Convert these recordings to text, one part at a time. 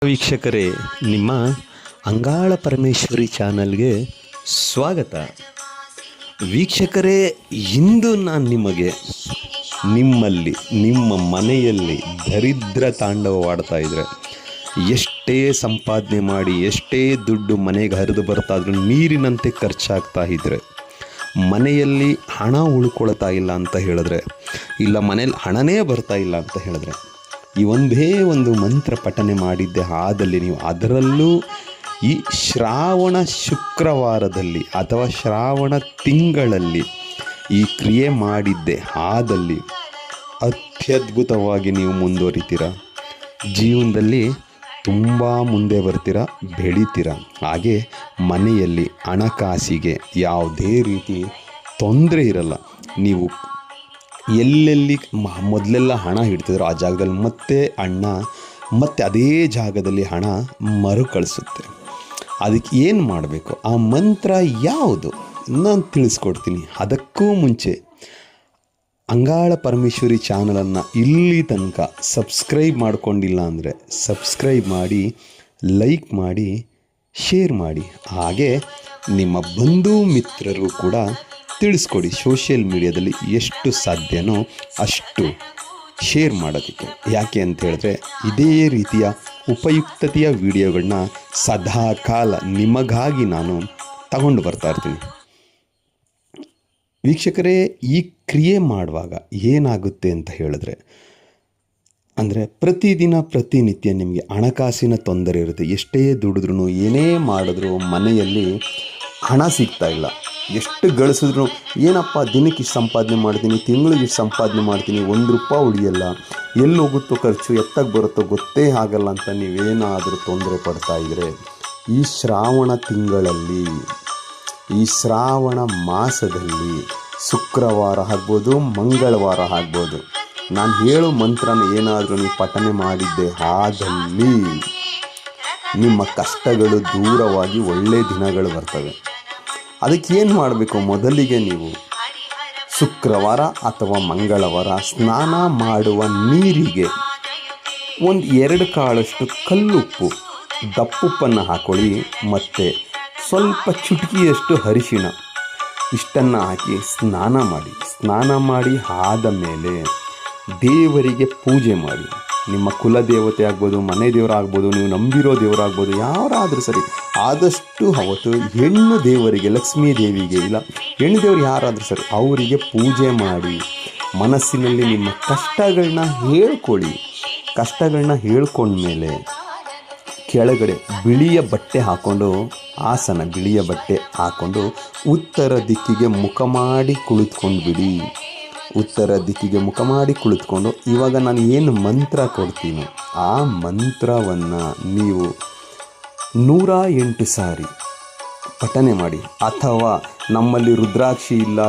ವೀಕ್ಷಕರೇ, ನಿಮ್ಮ ಅಂಗಾಳ ಪರಮೇಶ್ವರಿ ಚಾನಲ್ಗೆ ಸ್ವಾಗತ. ವೀಕ್ಷಕರೇ, ಇಂದು ನಾನು ನಿಮಗೆ ನಿಮ್ಮಲ್ಲಿ ನಿಮ್ಮ ಮನೆಯಲ್ಲಿ ದರಿದ್ರ ತಾಂಡವವಾಡ್ತಾ ಇದ್ದರೆ, ಎಷ್ಟೇ ಸಂಪಾದನೆ ಮಾಡಿ ಎಷ್ಟೇ ದುಡ್ಡು ಮನೆಗೆ ಹರಿದು ಬರ್ತಾ ಇದ್ರೂ ನೀರಿನಂತೆ ಖರ್ಚಾಗ್ತಾ ಇದ್ದರೆ, ಮನೆಯಲ್ಲಿ ಹಣ ಉಳ್ಕೊಳ್ತಾ ಇಲ್ಲ ಅಂತ ಹೇಳಿದ್ರೆ, ಇಲ್ಲ ಮನೇಲಿ ಹಣನೇ ಬರ್ತಾ ಇಲ್ಲ ಅಂತ ಹೇಳಿದ್ರೆ, ಈ ಒಂದೇ ಒಂದು ಮಂತ್ರ ಪಠನೆ ಮಾಡಿದ್ದೆ ಆದಲ್ಲಿ ನೀವು ಅದರಲ್ಲೂ ಈ ಶ್ರಾವಣ ಶುಕ್ರವಾರದಲ್ಲಿ ಅಥವಾ ಶ್ರಾವಣ ತಿಂಗಳಲ್ಲಿ ಈ ಕ್ರಿಯೆ ಮಾಡಿದ್ದೆ ಆದಲ್ಲಿ ಅತ್ಯದ್ಭುತವಾಗಿ ನೀವು ಮುಂದುವರಿತೀರ. ಜೀವನದಲ್ಲಿ ತುಂಬ ಮುಂದೆ ಬರ್ತೀರ, ಬೆಳಿತೀರ. ಹಾಗೆ ಮನೆಯಲ್ಲಿ ಹಣಕಾಸಿಗೆ ಯಾವುದೇ ರೀತಿ ತೊಂದರೆ ಇರಲ್ಲ. ನೀವು ಎಲ್ಲೆಲ್ಲಿ ಮೊದಲೆಲ್ಲ ಹಣ ಇಡ್ತಿದ್ರು ಆ ಜಾಗದಲ್ಲಿ ಮತ್ತೆ ಅದೇ ಜಾಗದಲ್ಲಿ ಹಣ ಮರುಕಳಿಸುತ್ತೆ. ಅದಕ್ಕೆ ಏನು ಮಾಡಬೇಕು, ಆ ಮಂತ್ರ ಯಾವುದು ನಾನು ತಿಳಿಸ್ಕೊಡ್ತೀನಿ. ಅದಕ್ಕೂ ಮುಂಚೆ ಅಂಗಾಳ ಪರಮೇಶ್ವರಿ ಚಾನಲನ್ನು ಇಲ್ಲಿ ತನಕ ಸಬ್ಸ್ಕ್ರೈಬ್ ಮಾಡ್ಕೊಂಡಿಲ್ಲ ಅಂದರೆ ಸಬ್ಸ್ಕ್ರೈಬ್ ಮಾಡಿ, ಲೈಕ್ ಮಾಡಿ, ಶೇರ್ ಮಾಡಿ. ಹಾಗೆ ನಿಮ್ಮ ಬಂಧು ಮಿತ್ರರು ಕೂಡ ತಿಳಿಸ್ಕೊಡಿ. ಸೋಷಿಯಲ್ ಮೀಡಿಯಾದಲ್ಲಿ ಎಷ್ಟು ಸಾಧ್ಯನೋ ಅಷ್ಟು ಶೇರ್ ಮಾಡೋದಕ್ಕೆ. ಯಾಕೆ ಅಂತ ಹೇಳಿದ್ರೆ, ಇದೇ ರೀತಿಯ ಉಪಯುಕ್ತತೆಯ ವಿಡಿಯೋಗಳನ್ನ ಸದಾ ಕಾಲ ನಿಮಗಾಗಿ ನಾನು ತಗೊಂಡು ಬರ್ತಾ ಇರ್ತೀನಿ. ವೀಕ್ಷಕರೇ, ಈ ಕ್ರಿಯೆ ಮಾಡುವಾಗ ಏನಾಗುತ್ತೆ ಅಂತ ಹೇಳಿದ್ರೆ, ಅಂದರೆ ಪ್ರತಿನಿತ್ಯ ನಿಮಗೆ ಹಣಕಾಸಿನ ತೊಂದರೆ ಇರುತ್ತೆ. ಎಷ್ಟೇ ದುಡಿದ್ರೂ ಏನೇ ಮಾಡಿದ್ರೂ ಮನೆಯಲ್ಲಿ ಹಣ ಸಿಗ್ತಾ ಇಲ್ಲ. ಎಷ್ಟು ಗಳಿಸಿದ್ರು ಏನಪ್ಪ ದಿನಕ್ಕೆ ಇಷ್ಟು ಸಂಪಾದನೆ ಮಾಡ್ತೀನಿ, ತಿಂಗಳಿಗೆ ಇಷ್ಟು ಸಂಪಾದನೆ ಮಾಡ್ತೀನಿ, ₹1 ಉಳಿಯಲ್ಲ, ಎಲ್ಲಿ ಹೋಗುತ್ತೋ ಖರ್ಚು, ಎತ್ತಕ್ಕೆ ಬರುತ್ತೋ ಗೊತ್ತೇ ಆಗಲ್ಲ ಅಂತ ನೀವೇನಾದರೂ ತೊಂದರೆ ಪಡ್ತಾ ಇದ್ದರೆ, ಈ ಶ್ರಾವಣ ತಿಂಗಳಲ್ಲಿ, ಈ ಶ್ರಾವಣ ಮಾಸದಲ್ಲಿ ಶುಕ್ರವಾರ ಆಗ್ಬೋದು, ಮಂಗಳವಾರ ಆಗ್ಬೋದು, ನಾನು ಹೇಳೋ ಮಂತ್ರನ ಏನಾದರೂ ನೀವು ಪಠನೆ ಮಾಡಿದ್ದೆ ಆದಲ್ಲಿ ನಿಮ್ಮ ಕಷ್ಟಗಳು ದೂರವಾಗಿ ಒಳ್ಳೆಯ ದಿನಗಳು ಬರ್ತವೆ. ಅದಕ್ಕೆ ಏನು ಮಾಡಬೇಕು, ಮೊದಲಿಗೆ ನೀವು ಶುಕ್ರವಾರ ಅಥವಾ ಮಂಗಳವಾರ ಸ್ನಾನ ಮಾಡುವ ನೀರಿಗೆ 2 ಕಾಳಷ್ಟು ಕಲ್ಲುಪ್ಪು, ದಪ್ಪುಪ್ಪನ್ನು ಹಾಕೊಳ್ಳಿ, ಮತ್ತು ಸ್ವಲ್ಪ ಚುಟುಕಿಯಷ್ಟು ಅರಿಶಿಣ, ಇಷ್ಟನ್ನು ಹಾಕಿ ಸ್ನಾನ ಮಾಡಿ ಆದ ಮೇಲೆ ದೇವರಿಗೆ ಪೂಜೆ ಮಾಡಿ. ನಿಮ್ಮ ಕುಲದೇವತೆ ಆಗ್ಬೋದು, ಮನೆ ದೇವರಾಗ್ಬೋದು, ನೀವು ನಂಬಿರೋ ದೇವರಾಗ್ಬೋದು, ಯಾರಾದರೂ ಸರಿ, ಆದಷ್ಟು ಅವತ್ತು ಹೆಣ್ಣು ದೇವರಿಗೆ, ಲಕ್ಷ್ಮೀ ದೇವಿಗೆ, ಇಲ್ಲ ಹೆಣ್ಣು ದೇವರು ಯಾರಾದರೂ ಸರಿ, ಅವರಿಗೆ ಪೂಜೆ ಮಾಡಿ ಮನಸ್ಸಿನಲ್ಲಿ ನಿಮ್ಮ ಕಷ್ಟಗಳನ್ನ ಹೇಳ್ಕೊಳ್ಳಿ. ಕಷ್ಟಗಳನ್ನ ಹೇಳ್ಕೊಂಡ್ಮೇಲೆ ಕೆಳಗಡೆ ಬಿಳಿಯ ಬಟ್ಟೆ ಹಾಕ್ಕೊಂಡು, ಬಿಳಿಯ ಬಟ್ಟೆ ಹಾಕ್ಕೊಂಡು ಉತ್ತರ ದಿಕ್ಕಿಗೆ ಮುಖ ಮಾಡಿ ಕುಳಿತುಕೊಂಡು ಬಿಡಿ. ಉತ್ತರ ದಿಕ್ಕಿಗೆ ಮುಖ ಮಾಡಿ ಕುಳಿತುಕೊಂಡು, ಇವಾಗ ನಾನು ಏನು ಮಂತ್ರ ಕೊಡ್ತೀನಿ ಆ ಮಂತ್ರವನ್ನು ನೀವು 108 ಸಾರಿ ಪಠನೆ ಮಾಡಿ. ಅಥವಾ ನಮ್ಮಲ್ಲಿ ರುದ್ರಾಕ್ಷಿ ಇಲ್ಲ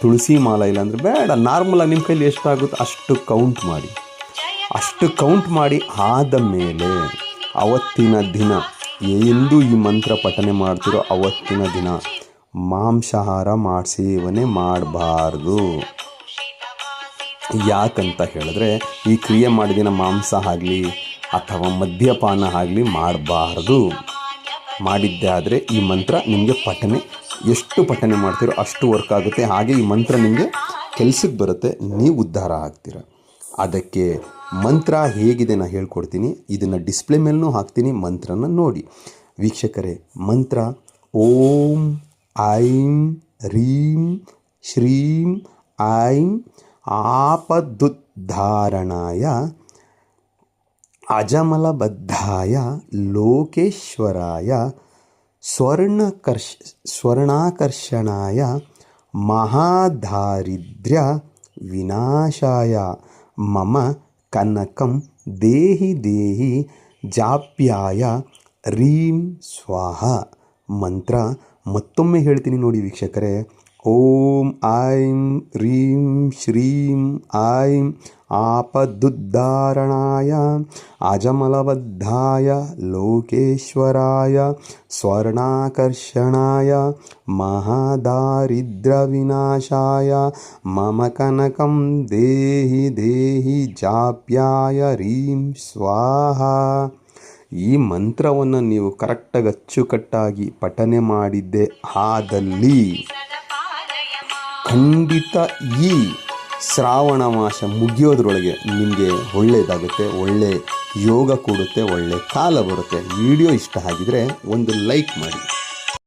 ತುಳಸಿ ಮಾಲ ಇಲ್ಲ ಅಂದರೆ ಬೇಡ, ನಾರ್ಮಲಾಗಿ ನಿಮ್ಮ ಕೈಲಿ ಎಷ್ಟಾಗುತ್ತೋ ಅಷ್ಟು ಕೌಂಟ್ ಮಾಡಿ ಆದ ಮೇಲೆ ಅವತ್ತಿನ ದಿನ ಎಂದು ಈ ಮಂತ್ರ ಪಠನೆ ಮಾಡ್ತಿರೋ ಅವತ್ತಿನ ದಿನ ಮಾಂಸಾಹಾರ ಸೇವನೆ ಮಾಡಬಾರ್ದು. ಯಾಕಂತ ಹೇಳಿದ್ರೆ, ಈ ಕ್ರಿಯೆ ಮಾಡಿದಿನ ಮಾಂಸ ಆಗಲಿ ಅಥವಾ ಮದ್ಯಪಾನ ಆಗಲಿ ಮಾಡಬಾರ್ದು. ಮಾಡಿದ್ದೇ ಆದರೆ ಈ ಮಂತ್ರ ನಿಮಗೆ ಎಷ್ಟು ಪಠನೆ ಮಾಡ್ತೀರೋ ಅಷ್ಟು ವರ್ಕ್ ಆಗುತ್ತೆ. ಹಾಗೆ ಈ ಮಂತ್ರ ನಿಮಗೆ ಕೆಲಸಕ್ಕೆ ಬರುತ್ತೆ, ನೀವು ಉದ್ಧಾರ ಆಗ್ತೀರ. ಅದಕ್ಕೆ ಮಂತ್ರ ಹೇಗಿದೆ ನಾನು ಹೇಳ್ಕೊಡ್ತೀನಿ. ಇದನ್ನು ಡಿಸ್ಪ್ಲೇ ಮೇಲೂ ಹಾಕ್ತೀನಿ, ಮಂತ್ರನ ನೋಡಿ. ವೀಕ್ಷಕರೇ, ಮಂತ್ರ ಓಂ ಐಂ ರೀಂ ಶ್ರೀಂ ಐಂ ಆಪದುದ್ಧಾರಣಾಯ ಅಜಮಲಬದ್ಧಾಯ ಲೋಕೇಶ್ವರಾಯ ಸ್ವರ್ಣಾಕರ್ಷಣಾಯ ಮಹಾದಾರಿದ್ರ್ಯ ವಿನಾಶಾಯ ಮಮ ಕನಕಂ ದೇಹಿ ಜಾಪ್ಯಾಯ ರೀಂ ಸ್ವಾಹ. ಮಂತ್ರ ಮತ್ತೊಮ್ಮೆ ಹೇಳ್ತೀನಿ ನೋಡಿ ವೀಕ್ಷಕರೇ. ಓಂ ಐಂ ರೀಂ ಶ್ರೀಂ ಐಂ ಆಪದುದ್ಧಾರಣಾಯ ಅಜಮಲಬದ್ಧಾಯ ಲೋಕೇಶ್ವರಾಯ ಸ್ವರ್ಣಾಕರ್ಷಣಾಯ ಮಹಾದಾರಿದ್ರ್ಯವಿನಾಶಾಯ ಮಮ ಕನಕಂ ದೇಹಿ ಜಾಪ್ಯಾಯ ರೀಂ ಸ್ವಾಹ. ಈ ಮಂತ್ರವನ್ನು ನೀವು ಕರೆಕ್ಟಾಗಿ ಅಚ್ಚುಕಟ್ಟಾಗಿ ಪಠನೆ ಮಾಡಿದ್ದೇ ಆದಲ್ಲಿ ಖಂಡಿತ ಈ ಶ್ರಾವಣ ಮಾಸ ಮುಗಿಯೋದ್ರೊಳಗೆ ನಿಮಗೆ ಒಳ್ಳೆಯದಾಗುತ್ತೆ, ಒಳ್ಳೆ ಯೋಗ ಕೊಡುತ್ತೆ, ಒಳ್ಳೆ ಕಾಲ ಬರುತ್ತೆ. ವಿಡಿಯೋ ಇಷ್ಟ ಆಗಿದರೆ ಒಂದು ಲೈಕ್ ಮಾಡಿ.